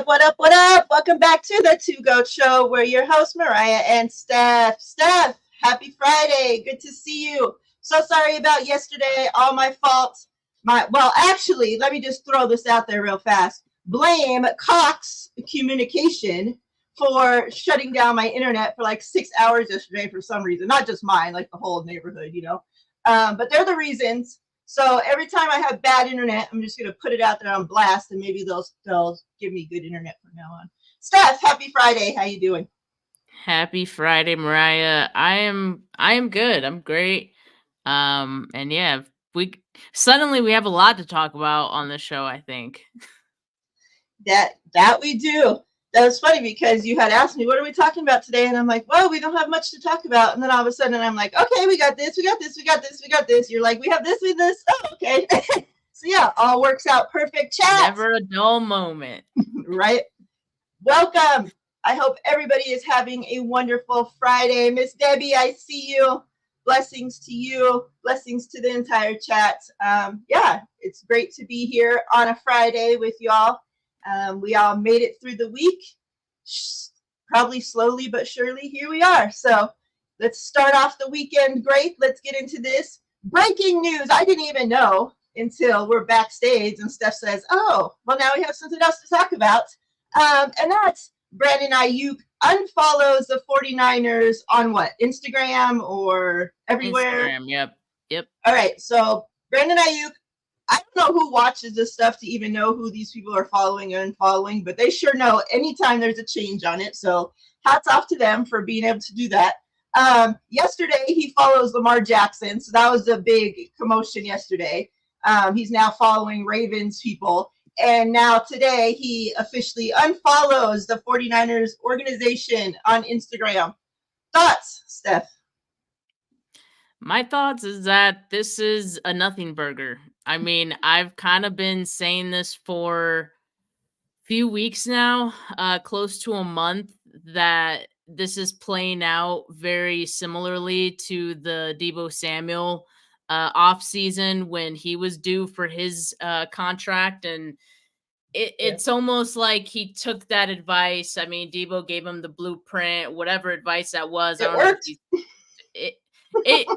What up? What up? Welcome back to the Two Goat Show. We're your hosts, Mariah and Steph. Steph, happy Friday. Good to see you. So sorry about yesterday. All my fault. Actually, let me just throw this out there real fast. Blame Cox Communication for shutting down my internet for like 6 hours yesterday for some reason. Not just mine, like the whole neighborhood. But they're the reasons. So every time I have bad internet, I'm just gonna put it out there on blast, and maybe they'll give me good internet from now on. Steph, happy Friday. How you doing? Happy Friday, Mariah. I am good. I'm great. And yeah, we suddenly we have a lot to talk about on the show, I think. That we do. That was funny because you had asked me, what are we talking about today? And I'm like, well, we don't have much to talk about. And then all of a sudden I'm like, okay, we got this, we got this, we got this, we got this. You're like, we have this, we this. Oh, okay. So yeah, all works out perfect. Chat. Never a dull moment. Right? Welcome. I hope everybody is having a wonderful Friday. Miss Debbie, I see you. Blessings to you. Blessings to the entire chat. Yeah, it's great to be here on a Friday with y'all. We all made it through the week. Probably slowly but surely, here we are. So let's start off the weekend great. Let's get into this. Breaking news. I didn't even know until we're backstage and Steph says, oh, well, now we have something else to talk about. And that's Brandon Aiyuk unfollows the 49ers on what? Instagram or everywhere? Instagram, yep. All right, so Brandon Aiyuk, I don't know who watches this stuff to even know who these people are following and unfollowing, but they sure know anytime there's a change on it. So hats off to them for being able to do that. Yesterday, he follows Lamar Jackson, so that was a big commotion yesterday. He's now following Ravens people. And now today, he officially unfollows the 49ers organization on Instagram. Thoughts, Steph? My thoughts is that this is a nothing burger. I mean, I've kind of been saying this for a few weeks now, close to a month, that this is playing out very similarly to the Deebo Samuel off season when he was due for his contract, and it's almost like he took that advice. I mean, Debo gave him the blueprint, whatever advice that was. It I don't know if worked. it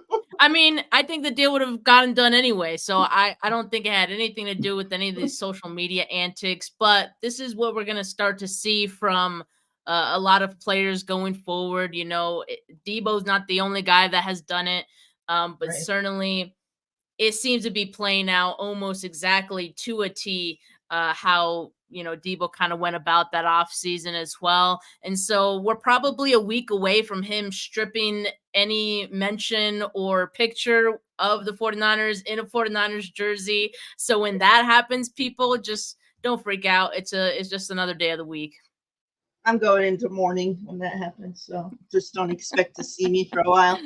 I mean, I think the deal would have gotten done anyway. So I don't think it had anything to do with any of these social media antics. But this is what we're gonna start to see from a lot of players going forward. Debo's not the only guy that has done it, but Right. certainly it seems to be playing out almost exactly to a T, how Debo kind of went about that off season as well. And so we're probably a week away from him stripping any mention or picture of the 49ers in a 49ers jersey. So when that happens, people just don't freak out. It's just another day of the week. I'm going into mourning when that happens, so just don't expect to see me for a while.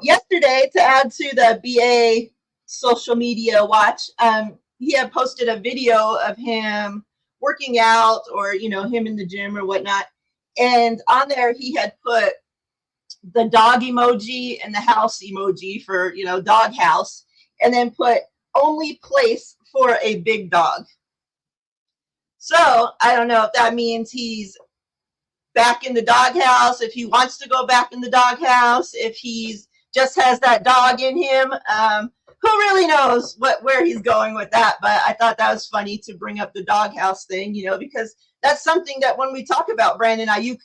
Yesterday, to add to the BA social media watch, he had posted a video of him working out or, him in the gym or whatnot. And on there, he had put the dog emoji and the house emoji for, dog house, and then put only place for a big dog. So I don't know if that means he's back in the doghouse, if he wants to go back in the doghouse, if he's just has that dog in him. Who really knows where he's going with that? But I thought that was funny to bring up the doghouse thing, because that's something that when we talk about Brandon Aiyuk,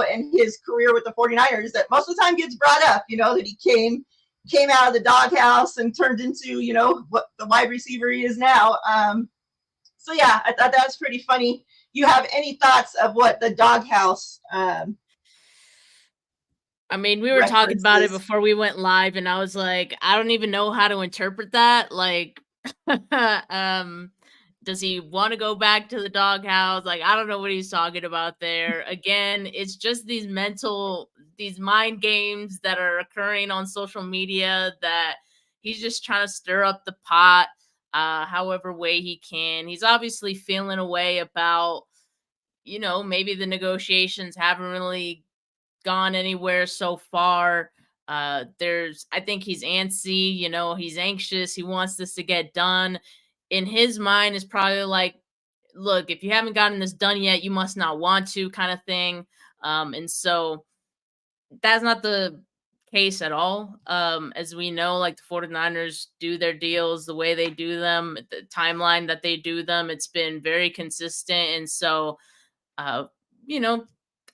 and his career with the 49ers, that most of the time gets brought up, that he came out of the doghouse and turned into, what the wide receiver he is now. So yeah, I thought that was pretty funny. You have any thoughts of what the doghouse? I mean, we were talking about it before we went live, and I was like, I don't even know how to interpret that. Like, does he want to go back to the doghouse? Like, I don't know what he's talking about there. Again, it's just these mind games that are occurring on social media that he's just trying to stir up the pot, however way he can. He's obviously feeling a way about, maybe the negotiations haven't really gone anywhere so far. I think he's antsy, he's anxious. He wants this to get done. In his mind, is probably like, look, if you haven't gotten this done yet, you must not want to, kind of thing. And so that's not the case at all. As we know, like the 49ers do their deals the way they do them, the timeline that they do them, it's been very consistent. And so, uh, you know,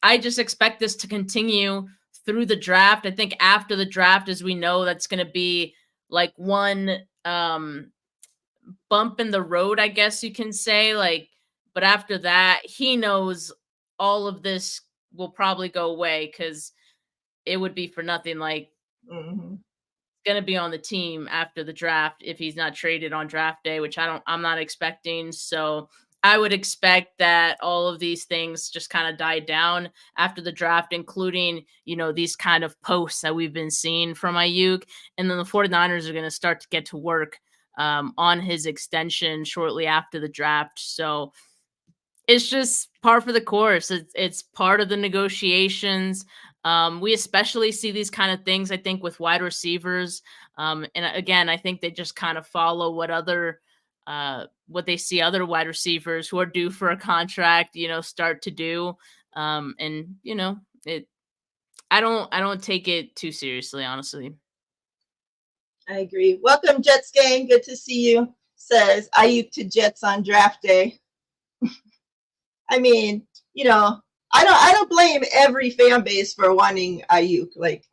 I just expect this to continue through the draft. I think after the draft, as we know, that's going to be like one bump in the road, I guess you can say. Like, but after that, he knows all of this will probably go away because it would be for nothing. Like, Mm-hmm. going to be on the team after the draft if he's not traded on draft day, which I'm not expecting. So I would expect that all of these things just kind of die down after the draft, including, these kind of posts that we've been seeing from Aiyuk. And then the 49ers are going to start to get to work on his extension shortly after the draft. So it's just par for the course. It's part of the negotiations. We especially see these kind of things, I think, with wide receivers. And again, I think they just kind of follow what they see other wide receivers who are due for a contract, start to do. And it. I don't take it too seriously, honestly. I agree. Welcome, Jets gang. Good to see you. Says Aiyuk to Jets on draft day. I mean, I don't blame every fan base for wanting Aiyuk. Like,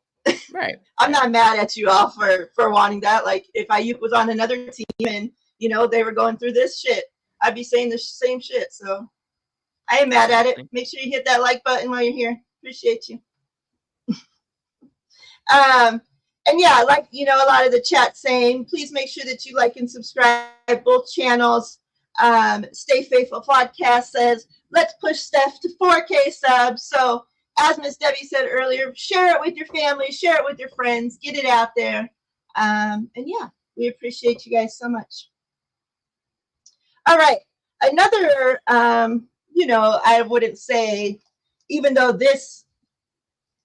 right. I'm not mad at you all for wanting that. Like, if Aiyuk was on another team and they were going through this shit, I'd be saying the same shit. So I ain't mad at it. Make sure you hit that like button while you're here. Appreciate you. And yeah, like a lot of the chat saying, please make sure that you like and subscribe both channels. Stay Faithful Podcast says, let's push Steph to 4K subs. So as Miss Debbie said earlier, share it with your family, share it with your friends, get it out there. And yeah, we appreciate you guys so much. All right. Another, I wouldn't say, even though this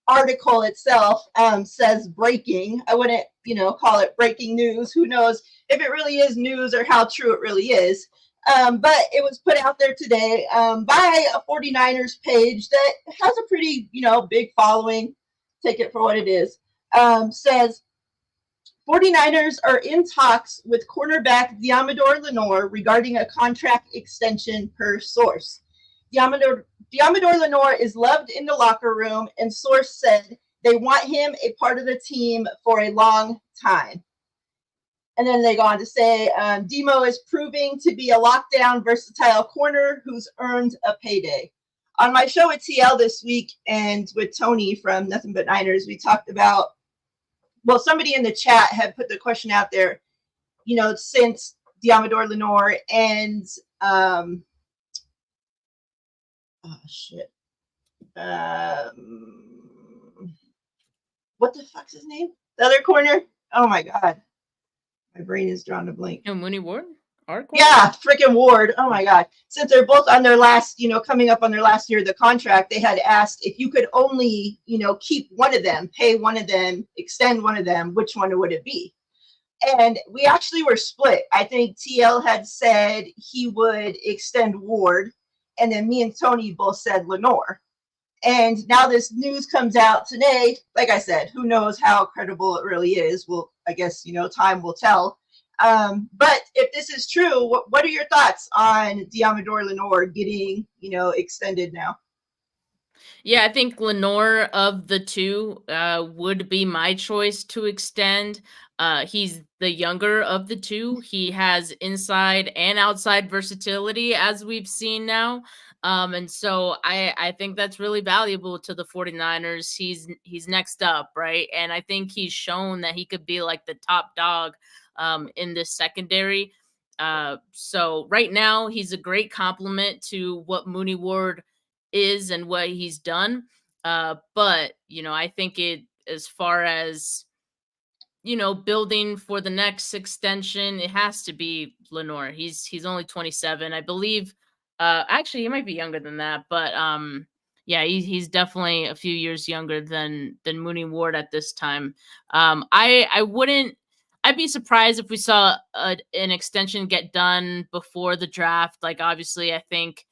article itself says breaking, I wouldn't, call it breaking news. Who knows if it really is news or how true it really is. But it was put out there today by a 49ers page that has a pretty, big following. Take it for what it is. Says 49ers are in talks with cornerback Diamador Lenore regarding a contract extension per source. Diamador Lenore is loved in the locker room, and source said they want him a part of the team for a long time. And then they go on to say, Demo is proving to be a lockdown, versatile corner who's earned a payday. On my show with TL this week and with Tony from Nothing But Niners, we talked about, well, somebody in the chat had put the question out there, since Diamador Lenore and, what the fuck's his name? The other corner? Oh my God. My brain is drawn to blank. Mooney Ward? Yeah, freaking Ward. Oh my God. Since they're both on their last, coming up on their last year of the contract, they had asked if you could only, keep one of them, pay one of them, extend one of them, which one would it be? And we actually were split. I think TL had said he would extend Ward, and then me and Tony both said Lenore. And now this news comes out today. Like I said, who knows how credible it really is? Well, I guess, time will tell. But if this is true, what are your thoughts on Diamador Lenore getting, extended now? Yeah, I think Lenore of the two would be my choice to extend. He's the younger of the two. He has inside and outside versatility, as we've seen now. And so I think that's really valuable to the 49ers. He's next up, right? And I think he's shown that he could be like the top dog in this secondary. So right now, he's a great complement to what Mooney Ward is and what he's done. But, I think as far as, building for the next extension, it has to be Lenore. He's only 27, I believe. Actually, he might be younger than that, but yeah, he's definitely a few years younger than Mooney Ward at this time. I wouldn't I'd be surprised if we saw an extension get done before the draft. Like, obviously, I think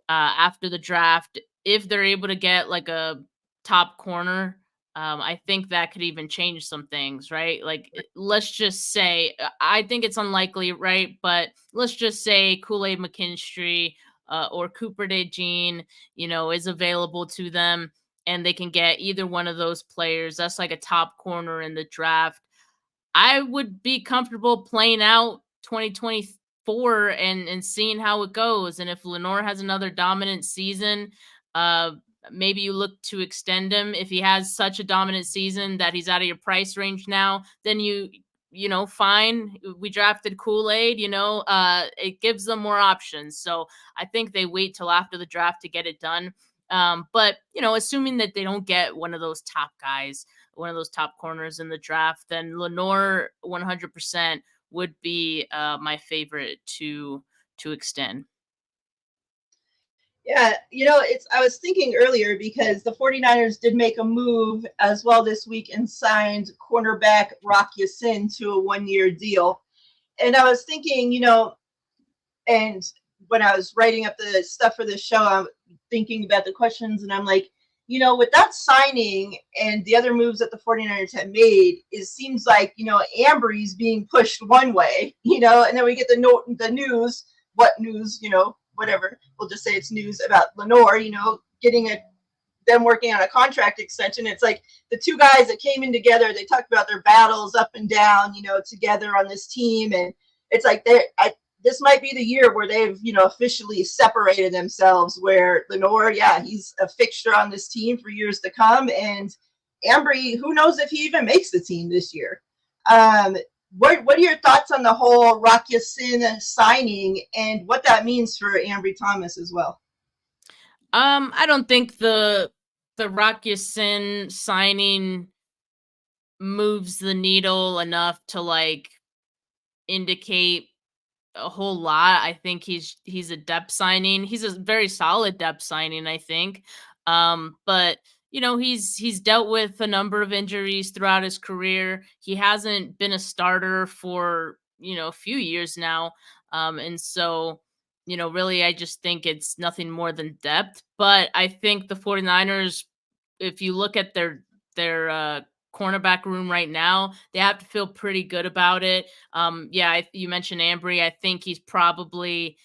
after the draft, if they're able to get like a top corner, I think that could even change some things, right? Like, let's just say, I think it's unlikely, right? But let's just say Kool-Aid McKinstry or Cooper DeJean, is available to them, and they can get either one of those players. That's like a top corner in the draft. I would be comfortable playing out 2024 and seeing how it goes. And if Lenore has another dominant season, uh, maybe you look to extend him. If he has such a dominant season that he's out of your price range now, then fine. We drafted Kool-Aid, it gives them more options. So I think they wait till after the draft to get it done. But assuming that they don't get one of those top guys, one of those top corners in the draft, then Lenore 100% would be my favorite to extend. Yeah, I was thinking earlier because the 49ers did make a move as well this week and signed cornerback Rock Ya-Sin to a 1-year deal. And I was thinking, and when I was writing up the stuff for this show, I'm thinking about the questions, and I'm like, with that signing and the other moves that the 49ers have made, it seems like, Ambry's being pushed one way, and then we get the news, what news, whatever, we'll just say it's news about Lenore, getting them working on a contract extension. It's like the two guys that came in together, they talked about their battles up and down, together on this team. And it's like this might be the year where they've, officially separated themselves, where Lenore, yeah, he's a fixture on this team for years to come. And Ambry, who knows if he even makes the team this year. What are your thoughts on the whole Rock Ya-Sin signing and what that means for Ambry Thomas as well? I don't think the Rock Ya-Sin signing moves the needle enough to like indicate a whole lot. I think he's a depth signing. He's a very solid depth signing, I think. But he's dealt with a number of injuries throughout his career. He hasn't been a starter for, a few years now. And so, really I just think it's nothing more than depth. But I think the 49ers, if you look at their cornerback room right now, they have to feel pretty good about it. Yeah, you mentioned Ambry. I think he's probably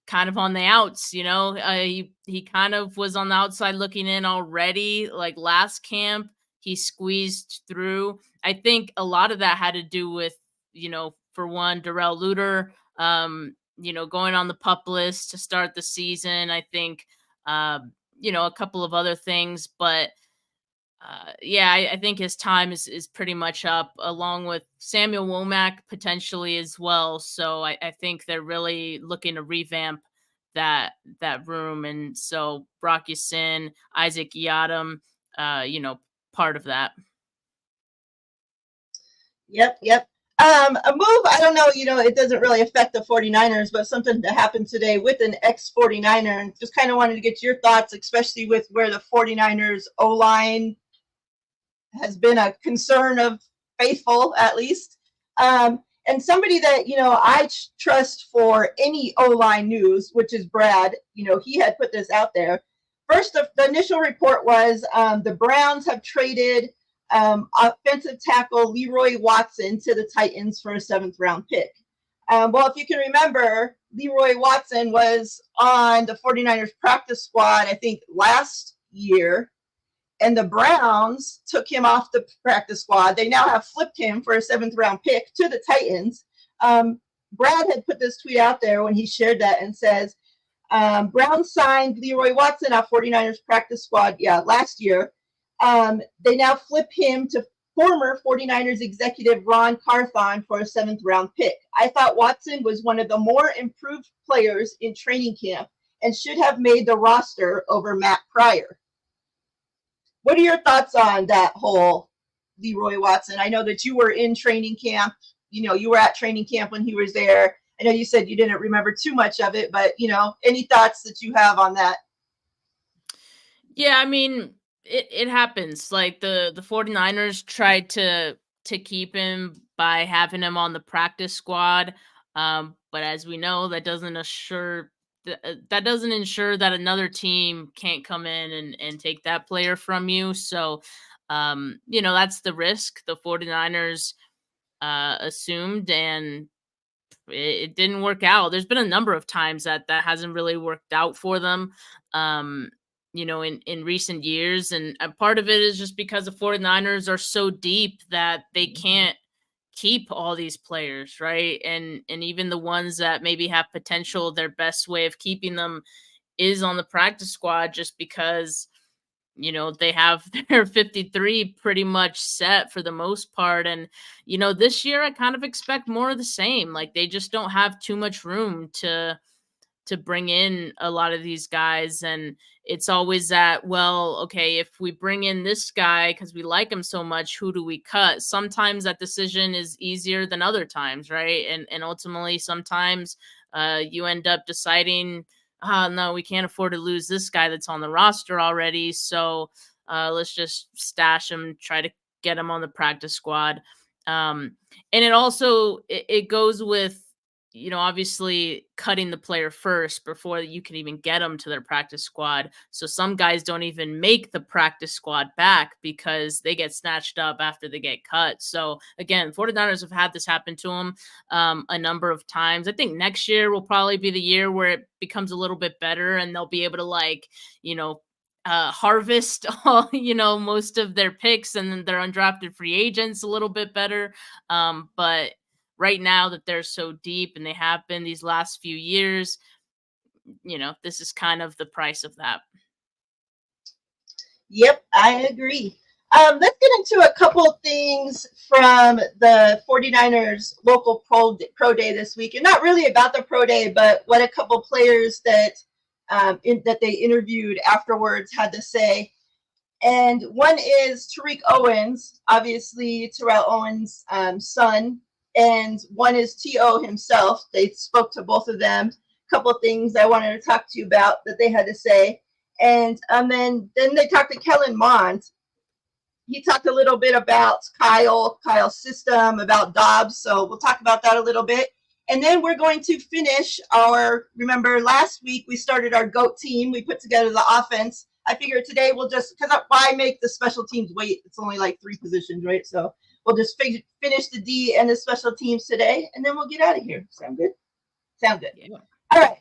kind of on the outs. He kind of was on the outside looking in already. Like last camp, he squeezed through. I think a lot of that had to do with, for one, Darrell Luter, going on the pup list to start the season. I think, a couple of other things, but yeah, I think his time is pretty much up, along with Samuel Womack potentially as well. So I think they're really looking to revamp that room, and so Brock Ya-Sin, Isaac Yiadom, part of that. Yep. A move, I don't know, it doesn't really affect the 49ers, but something that happened today with an ex-49er, and just kind of wanted to get your thoughts, especially with where the 49ers O-line has been a concern of faithful, at least. And somebody that, I trust for any O-line news, which is Brad, he had put this out there. First, the initial report was the Browns have traded offensive tackle Leroy Watson to the Titans for a 7th-round pick. Well, if you can remember, Leroy Watson was on the 49ers practice squad, I think, last year, and the Browns took him off the practice squad. They now have flipped him for a 7th-round pick to the Titans. Brad had put this tweet out there when he shared that and says, Browns signed Leroy Watson off 49ers practice squad, last year. They now flip him to former 49ers executive Ron Carthon for a 7th-round pick. I thought Watson was one of the more improved players in training camp and should have made the roster over Matt Pryor. What are your thoughts on that whole Leroy Watson? I know that you were in training camp. You were at training camp when he was there. I know you said you didn't remember too much of it, but, any thoughts that you have on that? Yeah, I mean, it happens. Like the 49ers tried to keep him by having him on the practice squad. But as we know, that doesn't ensure that another team can't come in and take that player from you. So, that's the risk the 49ers assumed, and it didn't work out. There's been a number of times that hasn't really worked out for them, um, in recent years. And part of it is just because the 49ers are so deep that they can't keep all these players, right? And even the ones that maybe have potential, their best way of keeping them is on the practice squad, just because they have their 53 pretty much set for the most part. And this year I kind of expect more of the same. Like, they just don't have too much room to bring in a lot of these guys. And it's always that, well, okay, if we bring in this guy because we like him so much, who do we cut? Sometimes that decision is easier than other times, right? And ultimately, sometimes you end up deciding, no, we can't afford to lose this guy that's on the roster already, so let's just stash him, try to get him on the practice squad. And it goes with, obviously cutting the player first before you can even get them to their practice squad. So some guys don't even make the practice squad back because they get snatched up after they get cut. So again, 49ers have had this happen to them a number of times. I think next year will probably be the year where it becomes a little bit better and they'll be able to harvest all, most of their picks and then their undrafted free agents a little bit better. But right now that they're so deep, and they have been these last few years, this is kind of the price of that. Yep, I agree. Let's get into a couple things from the 49ers local pro day this week. And not really about the pro day, but what a couple players that they interviewed afterwards had to say. And one is Tariq Owens, obviously Terrell Owens' son, and one is T.O. himself. They spoke to both of them. A couple of things I wanted to talk to you about that they had to say. And then they talked to Kellen Mond. He talked a little bit about Kyle's system, about Dobbs. So we'll talk about that a little bit. And then we're going to finish remember last week we started our GOAT team. We put together the offense. I figured today we'll just, because why make the special teams wait? It's only like 3 positions, right? So we'll just finish the D and the special teams today, and then we'll get out of here. Sound good? Sound good. Yeah. All right.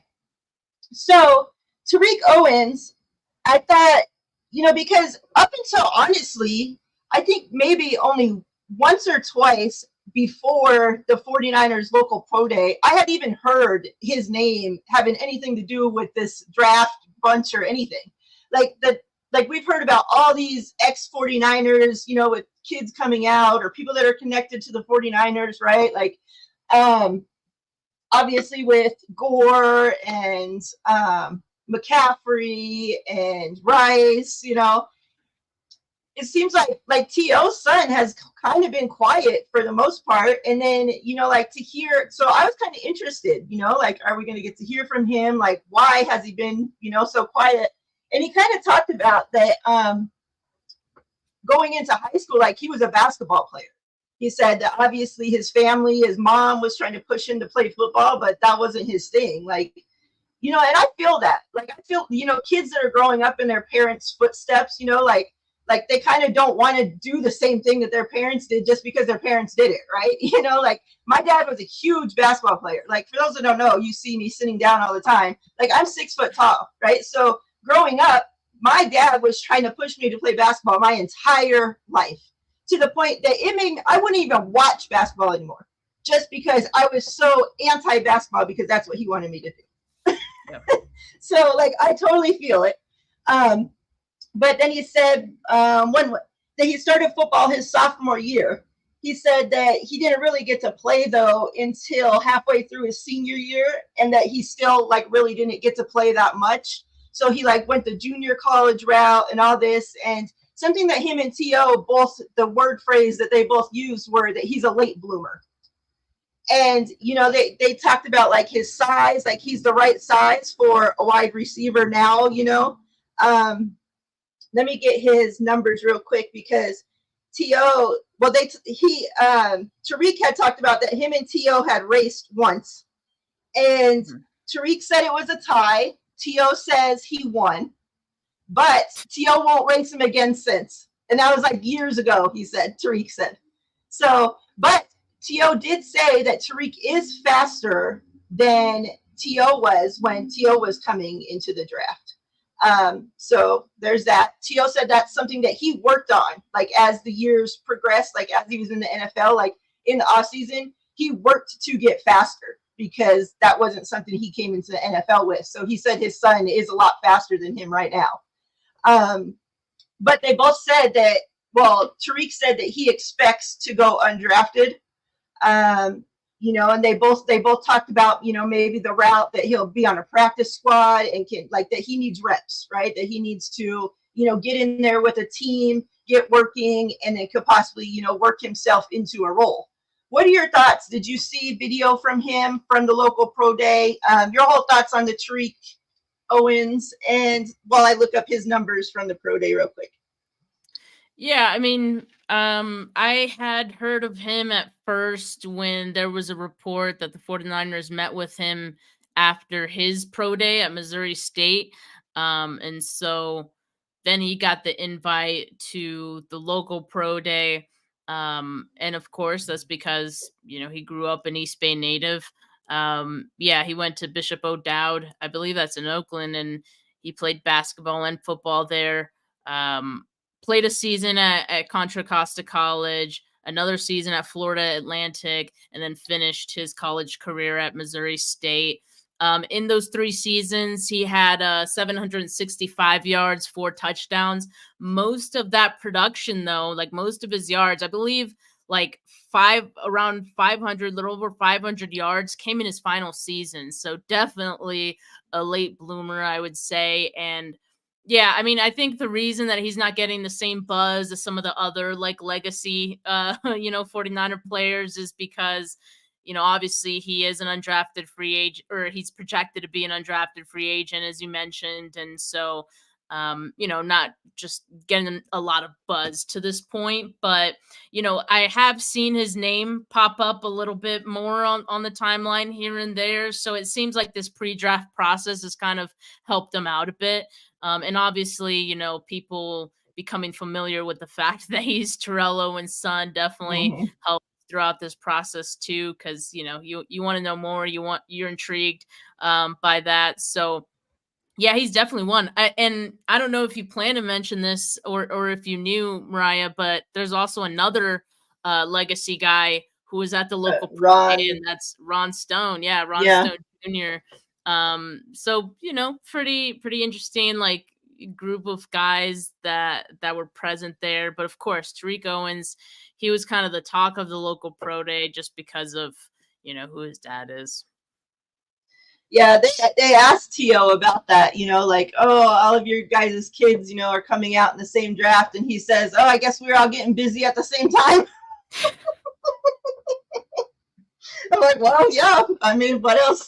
So Tariq Owens, I thought, because up until honestly, I think maybe only once or twice before the 49ers local pro day, I had even heard his name having anything to do with this draft bunch or anything. Like we've heard about all these ex-49ers, with kids coming out or people that are connected to the 49ers, right? Like, obviously with Gore and McCaffrey and Rice, it seems like T.O.'s son has kind of been quiet for the most part. And then, to hear, so I was kind of interested, are we going to get to hear from him? Like, why has he been, so quiet? And he kind of talked about that going into high school, like he was a basketball player. He said that obviously his family, his mom was trying to push him to play football, but that wasn't his thing. Like, and I feel that. Like, I feel, kids that are growing up in their parents' footsteps, like they kind of don't want to do the same thing that their parents did just because their parents did it, right? Like my dad was a huge basketball player. Like, for those that don't know, you see me sitting down all the time. Like, I'm 6 foot tall, right? So growing up, my dad was trying to push me to play basketball my entire life, to the point that I wouldn't even watch basketball anymore, just because I was so anti-basketball, because that's what he wanted me to do. Yep. So like, I totally feel it. But then he said that he started football his sophomore year. He said that he didn't really get to play though until halfway through his senior year, and that he still like really didn't get to play that much. So he like went the junior college route and all this. And something that him and T.O. both, the word phrase that they both used were that he's a late bloomer. And, they talked about like his size, like he's the right size for a wide receiver now, Let me get his numbers real quick, because T.O., well, Tariq had talked about that him and T.O. had raced once. And Tariq said it was a tie. T.O. says he won. But T.O. won't race him again since. And that was like years ago, Tariq said. So, but T.O. did say that Tariq is faster than T.O. was when T.O. was coming into the draft. So there's that. T.O. said that's something that he worked on, like as the years progressed, like as he was in the NFL, like in the off season, he worked to get faster because that wasn't something he came into the NFL with. So he said his son is a lot faster than him right now. But they both said that, well, Tariq said that he expects to go undrafted. You know, and they both talked about, you know, maybe the route that he'll be on a practice squad and can, like, that he needs reps, right? That he needs to, you know, get in there with a team, get working, and then could possibly, you know, work himself into a role. What are your thoughts? Did you see video from him from the local pro day? Your whole thoughts on the Tariq Owens, and while I look up his numbers from the pro day real quick. Yeah, I mean, I had heard of him at first when there was a report that the 49ers met with him after his pro day at Missouri State. And so then he got the invite to the local pro day. And of course, that's because, you know, he grew up an East Bay native. Yeah, he went to Bishop O'Dowd. I believe that's in Oakland, and he played basketball and football there. Played a season at Contra Costa College, another season at Florida Atlantic, and then finished his college career at Missouri State. In those 3 seasons, he had 765 yards, 4 touchdowns. Most of that production, though, like most of his yards, I believe like around 500, little over 500 yards came in his final season. So definitely a late bloomer, I would say. And yeah, I mean, I think the reason that he's not getting the same buzz as some of the other like legacy, you know, 49er players is because, you know, obviously he is an undrafted free agent, or he's projected to be an undrafted free agent, as you mentioned. And so, you know, not just getting a lot of buzz to this point, but, you know, I have seen his name pop up a little bit more on the timeline here and there. So it seems like this pre-draft process has kind of helped him out a bit. And obviously, you know, people becoming familiar with the fact that he's Terrell Owens' son definitely helped throughout this process too, because, you know, you want to know more, you're intrigued by that. So yeah, he's definitely one. And I don't know if you plan to mention this or if you knew, Mariah, but there's also another legacy guy who was at the local Ron, and that's Ron Stone. Yeah, Ron Stone Jr. So, you know, pretty interesting, like, group of guys that were present there. But of course, Tariq Owens, he was kind of the talk of the local pro day just because of, you know, who his dad is. Yeah, they asked T.O. about that, you know, like, oh, all of your guys' kids, you know, are coming out in the same draft. And he says, oh, I guess we're all getting busy at the same time. I'm like, well, yeah, I mean, what else?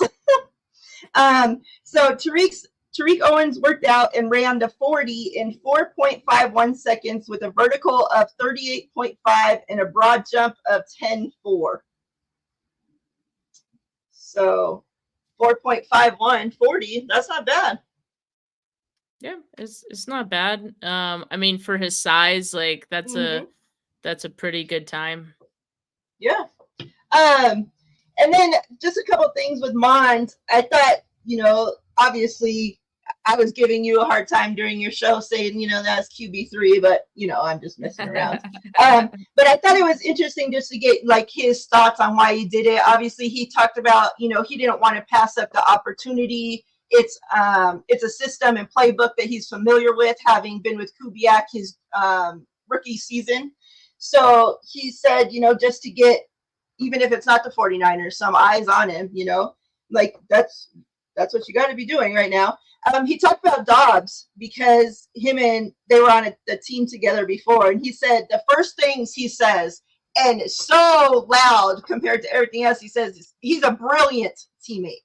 So Tariq Owens worked out and ran the 40 in 4.51 seconds with a vertical of 38.5 and a broad jump of 10.4. So 4.51, 40, that's not bad. Yeah, it's not bad. I mean, for his size, like that's a pretty good time. Yeah. And then just a couple things with Mond. I thought, you know, obviously I was giving you a hard time during your show saying, you know, that's QB3, but, you know, I'm just messing around. But I thought it was interesting just to get like his thoughts on why he did it. Obviously, he talked about, you know, he didn't want to pass up the opportunity. It's a system and playbook that he's familiar with, having been with Kubiak his rookie season. So he said, you know, just to get, even if it's not the 49ers, some eyes on him, you know, like that's what you got to be doing right now. He talked about Dobbs because they were on a team together before. And he said the first things he says, and so loud compared to everything else he says, is he's a brilliant teammate.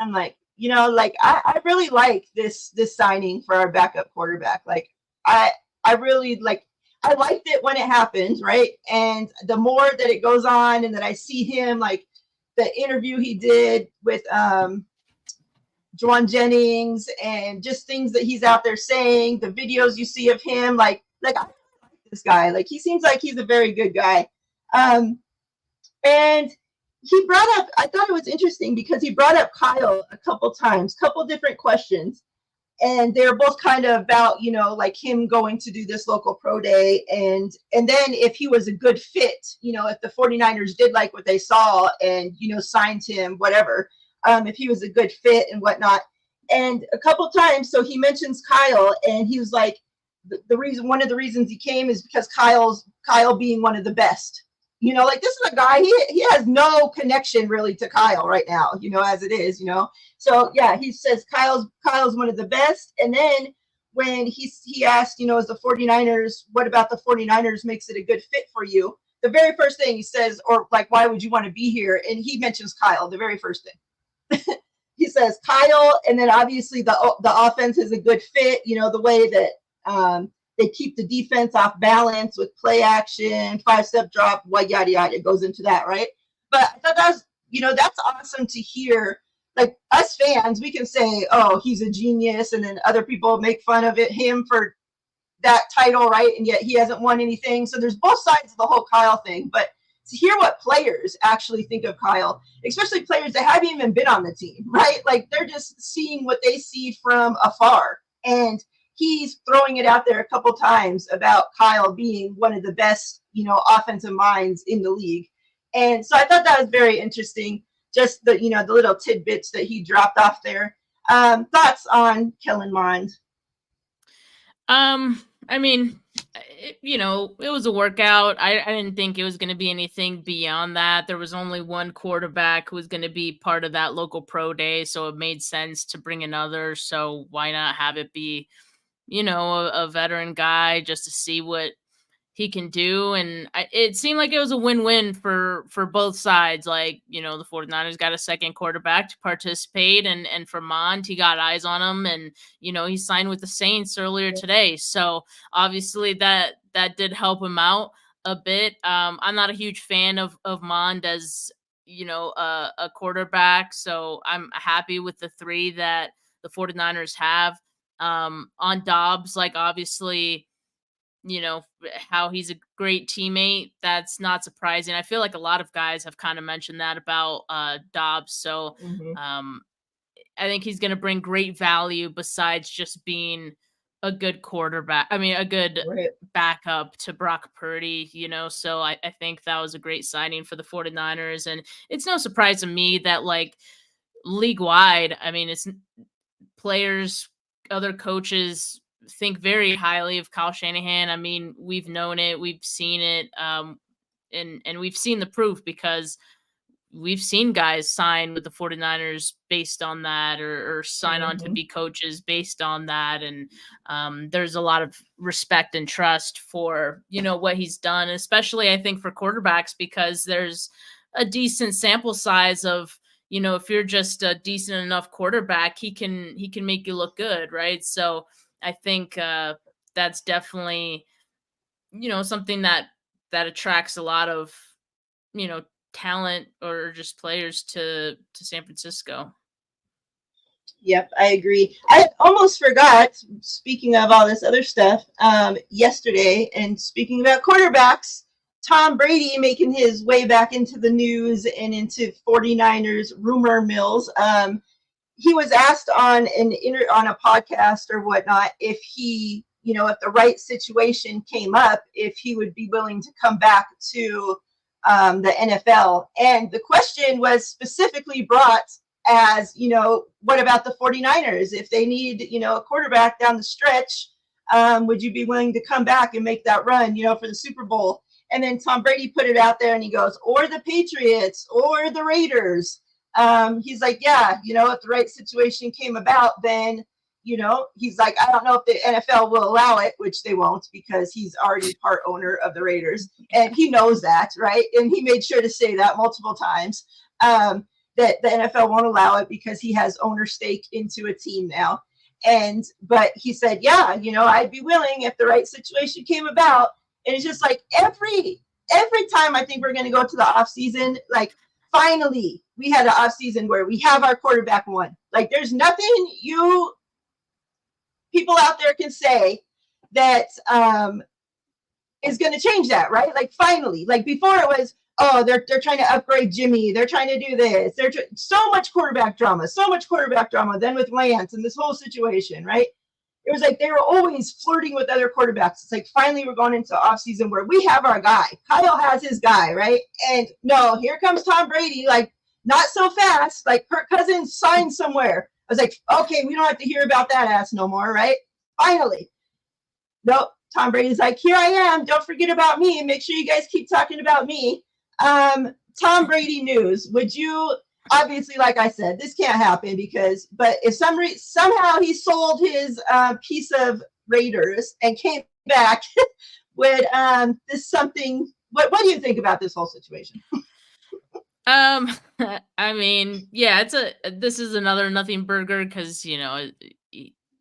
I'm like, you know, like I really like this signing for our backup quarterback. Like I really like, I liked it when it happened, right? And the more that it goes on and that I see him, like the interview he did with Juwan Jennings and just things that he's out there saying, the videos you see of him, like I like this guy. Like he seems like he's a very good guy. And he brought up, I thought it was interesting because he brought up Kyle a couple times, couple different questions. And they're both kind of about, you know, like him going to do this local pro day. And then if he was a good fit, you know, if the 49ers did like what they saw and, you know, signed him, whatever, if he was a good fit and whatnot. And a couple times, so he mentions Kyle and he was like, the reason, one of the reasons he came is because Kyle being one of the best. You know, like this is a guy, he has no connection really to Kyle right now, you know, as it is, you know. So yeah, he says Kyle's one of the best. And then when he asked, you know, is the 49ers, what about the 49ers makes it a good fit for you? The very first thing he says, or like, why would you want to be here? And he mentions Kyle, the very first thing. He says Kyle, and then obviously the offense is a good fit, you know, the way that they keep the defense off balance with play action, 5-step drop, what yada yada. It goes into that, right? But I thought that was, you know, that's awesome to hear. Like us fans, we can say, "Oh, he's a genius," and then other people make fun of him for that title, right? And yet he hasn't won anything. So there's both sides of the whole Kyle thing. But to hear what players actually think of Kyle, especially players that haven't even been on the team, right? Like they're just seeing what they see from afar, and he's throwing it out there a couple times about Kyle being one of the best, you know, offensive minds in the league. And so I thought that was very interesting. Just the, you know, the little tidbits that he dropped off there. Thoughts on Kellen Mond? I mean, you know, it was a workout. I didn't think it was going to be anything beyond that. There was only one quarterback who was going to be part of that local pro day, so it made sense to bring another. So why not have it be, you know, a veteran guy just to see what he can do. And it seemed like it was a win-win for both sides. Like, you know, the 49ers got a second quarterback to participate, and for Mond, he got eyes on him, and, you know, he signed with the Saints earlier today. So obviously that did help him out a bit. I'm not a huge fan of Mond as, you know, a quarterback. So I'm happy with the three that the 49ers have. On Dobbs, like obviously, you know, how he's a great teammate, that's not surprising. I feel like a lot of guys have kind of mentioned that about Dobbs. So I think he's going to bring great value besides just being a good quarterback. I mean, a good backup to Brock Purdy, you know. So I think that was a great signing for the 49ers. And it's no surprise to me that, like, league wide, I mean, it's players, other coaches think very highly of Kyle Shanahan. I mean, we've known it, we've seen it, and we've seen the proof because we've seen guys sign with the 49ers based on that, or sign on to be coaches based on that. And there's a lot of respect and trust for, you know, what he's done, especially I think for quarterbacks, because there's a decent sample size of, you know, if you're just a decent enough quarterback, he can make you look good, right? So I think that's definitely, you know, something that attracts a lot of, you know, talent or just players to San Francisco. Yep, I agree. I almost forgot, speaking of all this other stuff, yesterday, and speaking about quarterbacks, Tom Brady making his way back into the news and into 49ers rumor mills. He was asked on a podcast or whatnot if he, you know, if the right situation came up, if he would be willing to come back to the NFL. And the question was specifically brought as, you know, what about the 49ers? If they need, you know, a quarterback down the stretch, would you be willing to come back and make that run, you know, for the Super Bowl? And then Tom Brady put it out there and he goes, or the Patriots or the Raiders. He's like, yeah, you know, if the right situation came about, then, you know, he's like, I don't know if the NFL will allow it, which they won't because he's already part owner of the Raiders. And he knows that, right? And he made sure to say that multiple times, that the NFL won't allow it because he has owner stake into a team now. But he said, yeah, you know, I'd be willing if the right situation came about. And it's just like every time I think we're going to go to the off season, like finally we had an off season where we have our quarterback one. Like there's nothing you people out there can say that is going to change that, right? Like finally, like before it was, oh, they're trying to upgrade Jimmy. They're trying to do this. So much quarterback drama. Then with Lance and this whole situation, right? It was like they were always flirting with other quarterbacks. It's like finally we're going into offseason where we have our guy. Kyle has his guy, right? And no, here comes Tom Brady, like not so fast. Like Kirk Cousins signed somewhere. I was like, okay, we don't have to hear about that ass no more, right? Finally. Nope. Tom Brady's like, here I am. Don't forget about me. Make sure you guys keep talking about me. Tom Brady news. Would you, obviously, like I said, this can't happen but if somehow he sold his piece of Raiders and came back, would this something, what do you think about this whole situation? I mean, yeah, this is another nothing burger because, you know,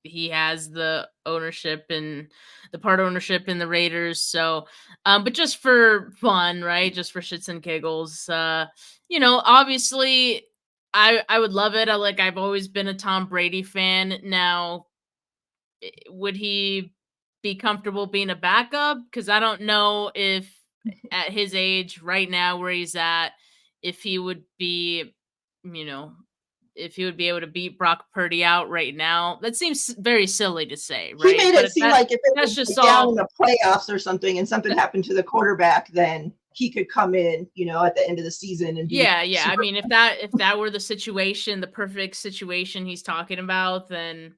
he has the ownership and the part ownership in the Raiders. So, but just for fun, right? Just for shits and giggles, you know, obviously I would love it. I've always been a Tom Brady fan. Now, would he be comfortable being a backup? Because I don't know if at his age right now where he's at, if he would be, you know, if he would be able to beat Brock Purdy out right now. That seems very silly to say, right? He made it seem like if it was just down in the playoffs or something and something happened to the quarterback, then he could come in, you know, at the end of the season and yeah. I mean, if that were the situation, the perfect situation he's talking about, then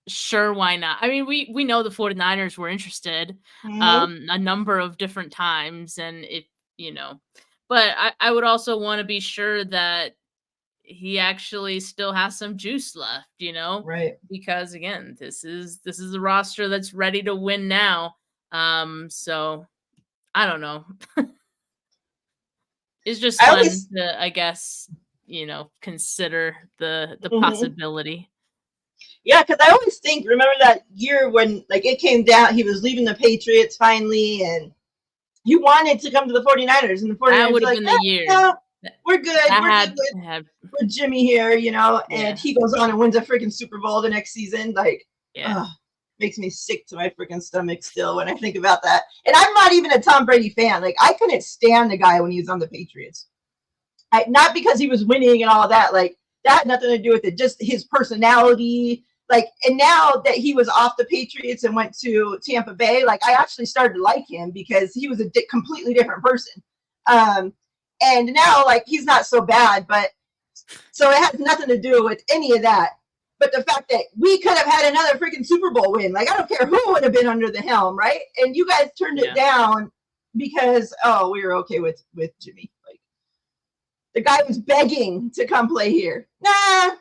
sure, why not? I mean, we know the 49ers were interested a number of different times, and it, you know, but I would also want to be sure that he actually still has some juice left, you know? Right. Because again, this is a roster that's ready to win now. So I don't know. It's just fun to, I guess, you know, consider the possibility. Yeah, because I always think, remember that year when like it came down, he was leaving the Patriots finally, and he wanted to come to the 49ers, and the 49ers that would have been the year. No, we're good. We're good with Jimmy here, you know, and he goes on and wins a freaking Super Bowl the next season. Like, makes me sick to my freaking stomach still when I think about that. And I'm not even a Tom Brady fan. Like, I couldn't stand the guy when he was on the Patriots. Not because he was winning and all that. Like, that had nothing to do with it. Just his personality. Like, and now that he was off the Patriots and went to Tampa Bay, like, I actually started to like him because he was a completely different person. And now, like, he's not so bad, but so it has nothing to do with any of that. But the fact that we could have had another freaking Super Bowl win, like, I don't care who would have been under the helm, right? And you guys turned it down because, we were okay with Jimmy. Like, the guy was begging to come play here. Nah,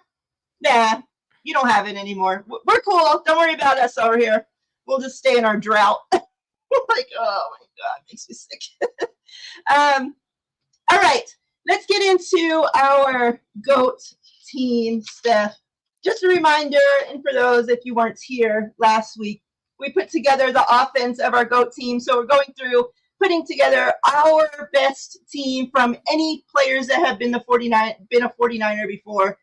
you don't have it anymore. We're cool. Don't worry about us over here. We'll just stay in our drought. Like, oh my God, makes me sick. All right, let's get into our GOAT team stuff. Just a reminder, and for those if you weren't here last week, we put together the offense of our GOAT team. So we're going through putting together our best team from any players that have been a 49er before.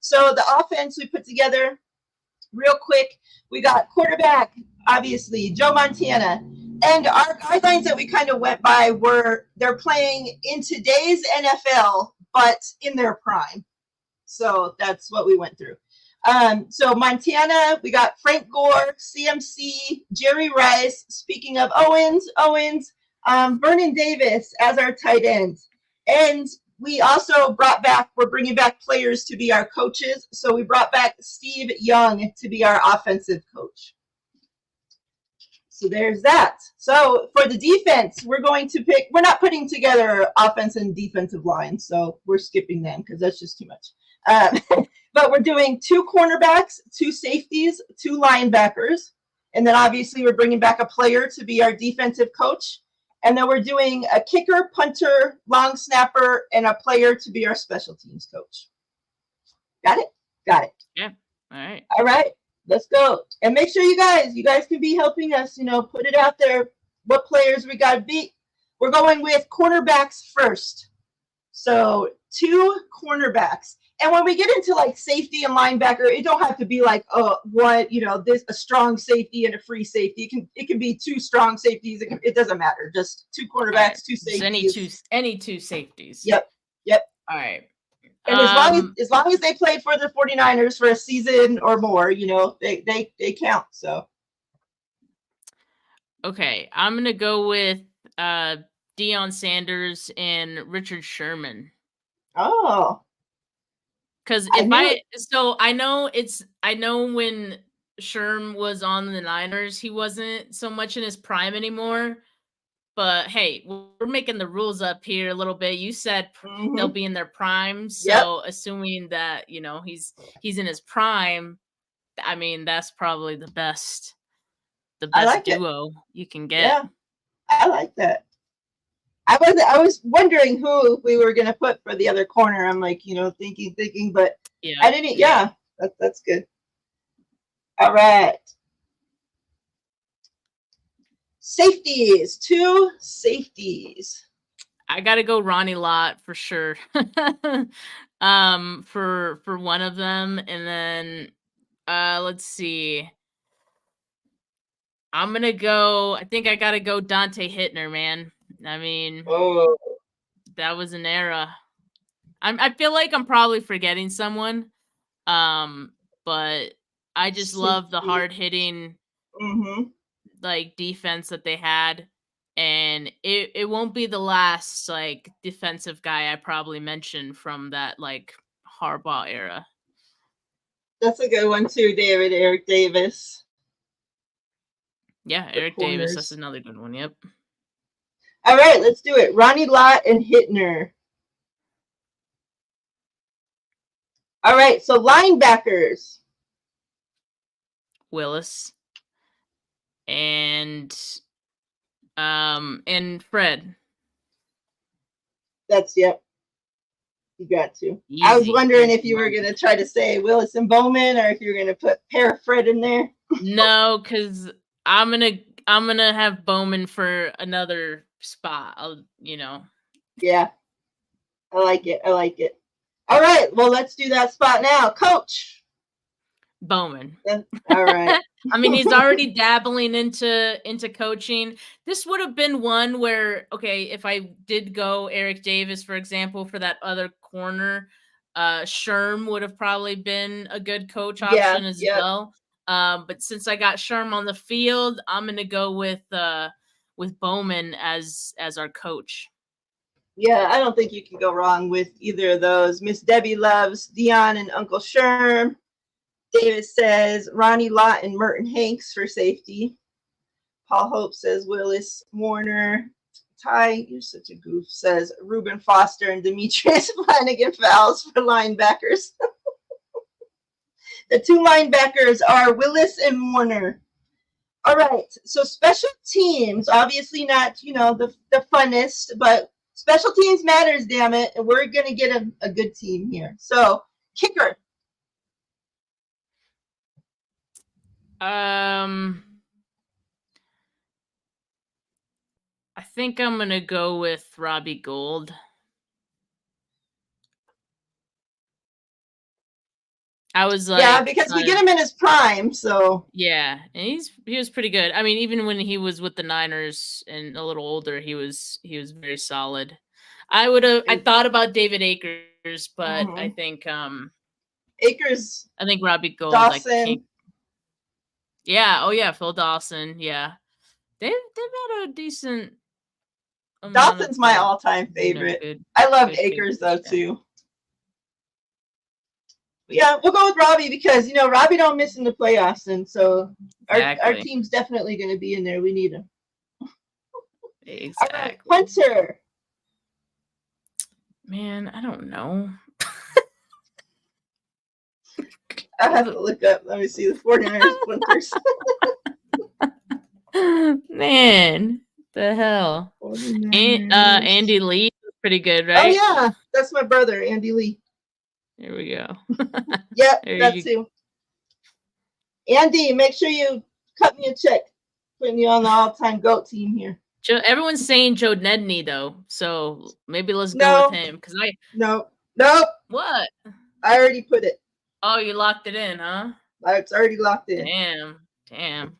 So the offense we put together real quick. We got quarterback, obviously, Joe Montana. And our guidelines that we kind of went by were they're playing in today's NFL, but in their prime. So that's what we went through. So Montana, we got Frank Gore, CMC, Jerry Rice. Speaking of Owens, Vernon Davis as our tight end. And we also we're bringing back players to be our coaches. So we brought back Steve Young to be our offensive coach. So there's that. So for the defense, we're not putting together offense and defensive lines. So we're skipping them because that's just too much. But we're doing 2 cornerbacks, 2 safeties, 2 linebackers. And then obviously we're bringing back a player to be our defensive coach. And then we're doing a kicker, punter, long snapper, and a player to be our special teams coach. Got it? Got it. Yeah. All right. All right. Let's go. And make sure you guys can be helping us, put it out there. What players we got to beat. We're going with cornerbacks first. So 2 cornerbacks. And when we get into like safety and linebacker, it don't have to be like this a strong safety and a free safety. It can be 2 strong safeties. It doesn't matter. Just 2 cornerbacks, right. 2 safeties. Any two safeties. Yep. All right. And as long as they played for the 49ers for a season or more, they count. So okay, I'm gonna go with Deion Sanders and Richard Sherman. Oh. Because I know when Sherm was on the Niners, he wasn't so much in his prime anymore. But hey, we're making the rules up here a little bit. You said they'll be in their prime, so assuming that he's in his prime, I mean that's probably the best duo you can get. Yeah, I like that. I was wondering who we were gonna put for the other corner. I'm like, thinking, but I didn't. Yeah, that's good. All right. Safeties, 2 safeties. I gotta go Ronnie Lott for sure. For one of them, and then let's see. I'm gonna go. I think I gotta go Dante Hittner, man. I mean, that was an era. I feel like I'm probably forgetting someone, but I just love the hard hitting, like defense that they had, and it won't be the last like defensive guy I probably mentioned from that like Harbaugh era. That's a good one too, David. Eric Davis. Yeah, Eric Davis. That's another good one. Yep. All right, let's do it. Ronnie Lott and Hittner. All right, so linebackers. Willis and Fred. That's You got to. Easy. I was wondering if you were gonna try to say Willis and Bowman, or if you were gonna put Fred in there. No, because I'm gonna have Bowman for another spot. Yeah, I like it. All right, well, let's do that spot now. Coach Bowman. All right. I mean, he's already dabbling into coaching. This would have been one where, okay, if I did go Eric Davis, for example, for that other corner, Sherm would have probably been a good coach option as well. But since I got Sherm on the field, I'm gonna go with Bowman as our coach. Yeah, I don't think you can go wrong with either of those. Miss Debbie loves Deion and Uncle Sherm. David says Ronnie Lott and Merton Hanks for safety. Paul Hope says Willis Warner. Ty, you're such a goof, says Reuben Foster and Demetrius Flanagan Fowles for linebackers. The 2 linebackers are Willis and Warner. All right, so special teams, obviously not, the funnest, but special teams matters, damn it, and we're going to get a good team here. So, kicker. I think I'm going to go with Robbie Gould. I was like, yeah, because we get him in his prime, so yeah, and he was pretty good. I mean, even when he was with the Niners and a little older, he was very solid. I thought about David Akers, but I think Akers. I think Robbie Gould. Dawson. Yeah. Oh yeah, Phil Dawson. Yeah, they've had a decent. Dawson's my all-time favorite. I loved Akers though too. Yeah, we'll go with Robbie because Robbie don't miss in the playoffs, and so our team's definitely going to be in there. We need him. Exactly. Punter. Man, I don't know. I have to look up. Let me see the 49ers punters. Man, the hell. Andy Lee was pretty good, right? Oh yeah, that's my brother, Andy Lee. There we go. Yep, that's him. Andy, make sure you cut me a check. Putting you on the all-time GOAT team here. Everyone's saying Joe Nedney though, so maybe let's go No. with him. Because Nope. What? I already put it. Oh, you locked it in, huh? It's already locked in. Damn.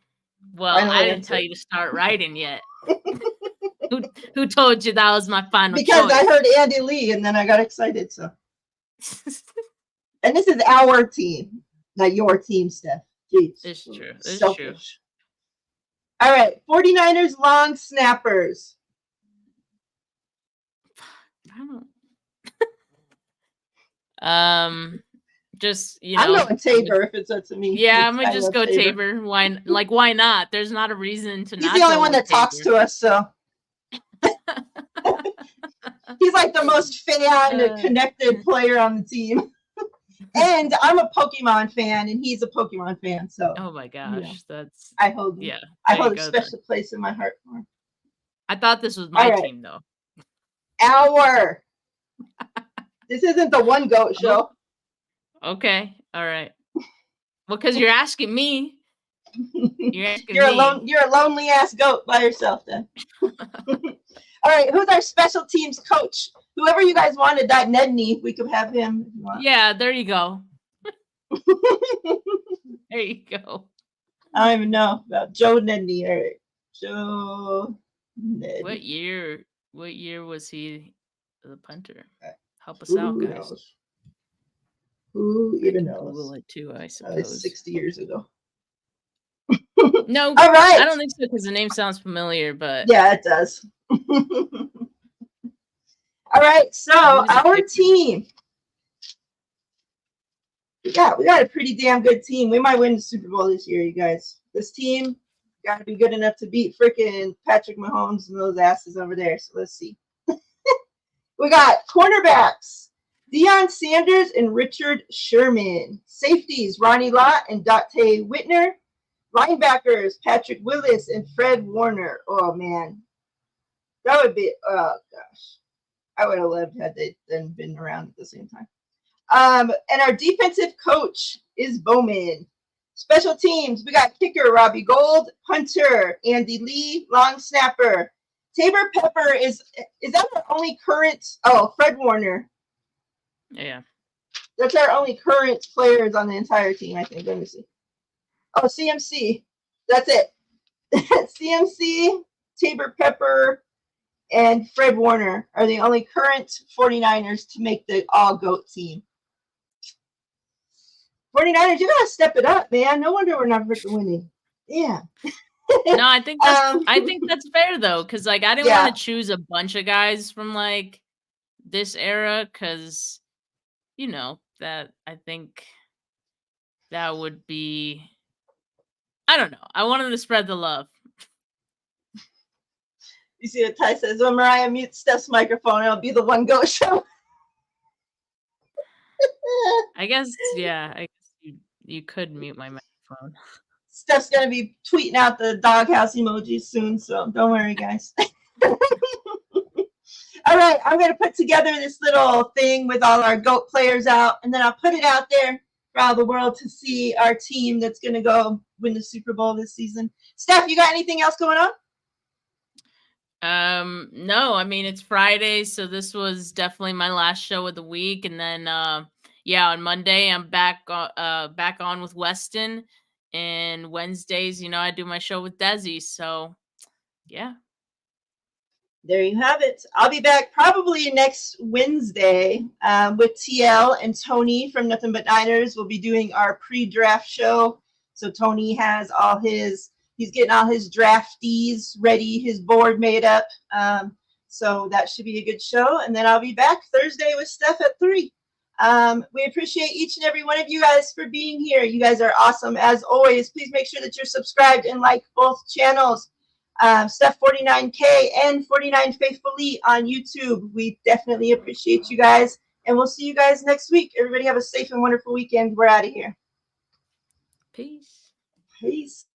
Well, Final I didn't answer. tell you to start writing yet. Who told you that was my final because choice? I heard Andy Lee and then I got excited. So, and this is our team, not your team, Steph. Jeez. It's true. Selfish. All right, 49ers long snappers. Just I'm going Tabor if it's up to me. Yeah, I'm gonna just go Tabor. Why not? There's not a reason to. He's the only one that talks to us, so he's like the most fan connected player on the team. And I'm a Pokemon fan, and he's a Pokemon fan. So, oh my gosh, that's I hold a special place in my heart for him. I thought this was my team though. This isn't the one GOAT show. Okay, all right. Well, because you're asking me. You're a lonely ass GOAT by yourself then. All right, who's our special teams coach? Whoever you guys wanted, that Nedney, we could have him if you want. Yeah, there you go. There you go. I don't even know about Joe Nedney. All right, Joe Nedney. What year was he the punter? Help us out, guys. Who even knows? Google it too, I suppose. 60 years ago. No, all right. I don't think so because the name sounds familiar, but yeah, it does. All right, so our team. We got a pretty damn good team. We might win the Super Bowl this year, you guys. This team got to be good enough to beat freaking Patrick Mahomes and those asses over there. So let's see. We got cornerbacks, Deion Sanders and Richard Sherman. Safeties, Ronnie Lott and Dante Whitner. Linebackers, Patrick Willis and Fred Warner. Oh, man. That would be, oh, gosh. I would have loved had they then been around at the same time. And our defensive coach is Bowman. Special teams, we got kicker Robbie Gold, punter Andy Lee, long snapper. Tabor Pepper is that our only current? Oh, Fred Warner. Yeah. That's our only current players on the entire team, I think. Let me see. Oh, CMC. That's it. CMC, Tabor Pepper, and Fred Warner are the only current 49ers to make the all-GOAT team. 49ers, you gotta step it up, man. No wonder we're not freaking winning. Yeah. No, I think that's fair though, because like I didn't want to choose a bunch of guys from like this era, because you know that I think that would be, I don't know. I wanted to spread the love. You see what Ty says? When Mariah mutes Steph's microphone, it'll be the one GOAT show. I guess, yeah. I guess you could mute my microphone. Steph's gonna be tweeting out the doghouse emojis soon, so don't worry, guys. All right, I'm gonna put together this little thing with all our GOAT players out, and then I'll put it out there for all the world to see our team that's gonna go win the Super Bowl this season. Steph, you got anything else going on? No, I mean it's Friday, so this was definitely my last show of the week, and then on Monday I'm back on with Weston, and Wednesdays, I do my show with Desi, so yeah. There you have it. I'll be back probably next Wednesday with TL and Tony from Nothing But Niners. We'll be doing our pre-draft show. So Tony has he's getting all his draftees ready, his board made up. So that should be a good show. And then I'll be back Thursday with Steph at 3. We appreciate each and every one of you guys for being here. You guys are awesome. As always, please make sure that you're subscribed and like both channels. Steph 49K and 49 Faithfully on YouTube. We definitely appreciate you guys. And we'll see you guys next week. Everybody have a safe and wonderful weekend. We're out of here. Peace. Peace.